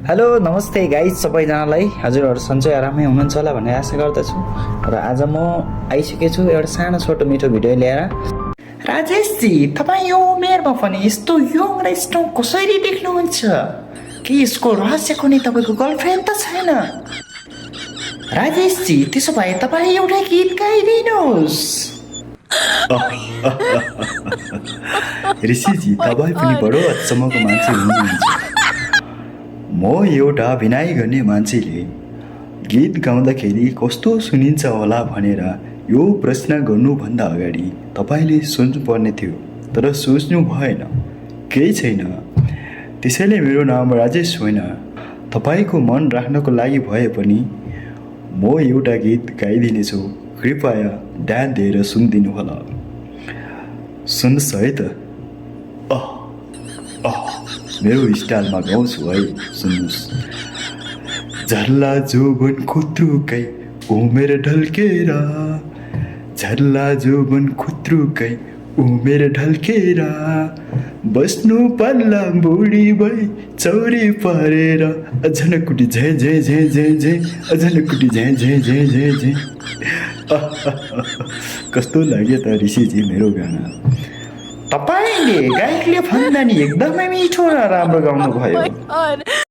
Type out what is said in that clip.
Hello नमस्ते guys सबैजनालाई। हजुरहरू सन्चै आरामै हुनुहुन्छ होला भन्ने आशा गर्दछु। र आज म आइसकेको छु एउटा सानो छोटो मिठो भिडियो लिएर। राजेशजी, तपाईँ यो उमेरमा पनि यस्तो यङ र स्ट्रङ कसरी देख्नुहुन्छ? के यसको रहस्य कुनै तपाईँको गर्लफ्रेन्ड त छैन? राजेशजी, त्यसो भए तपाईँ एउटा गीत गाइदिनुहोस्। ऋषिजी, तपाईँ पनि बडो अचम्मको मान्छे हुनुहुन्छ। म एउटा अभिनय गर्ने मान्छेले गीत गाउँदाखेरि कस्तो सुनिन्छ होला भनेर यो प्रश्न गर्नुभन्दा अगाडि तपाईँले सोच्नुपर्ने थियो, तर सोच्नु भएन। केही छैन, त्यसैले मेरो नाम राजेश होइन। तपाईँको मन राख्नको लागि भए पनि म एउटा गीत गाइदिनेछु। कृपया ध्यान दिएर सुनिदिनु होला। सुन्नुहोस् है त। मेरो स्टाइलमा गाउँछु है, सुन्नुहोस्। झर्ला जोबन खुत्रुकै उमेर ढल्केर, झर्ला जोबन खुत्रुकै उमेर ढल्केर, बस्नु पर्ला बुढी भई चौरी परेर, झनकुटी झै झै झै झै झै, झनकुटी झै झै झै झै झै। कस्तो लाग्यो त ऋषिजी मेरो गाना? तपाईँले गायकले भन्दा नि एकदमै मिठो र राम्रो गाउनुभयो।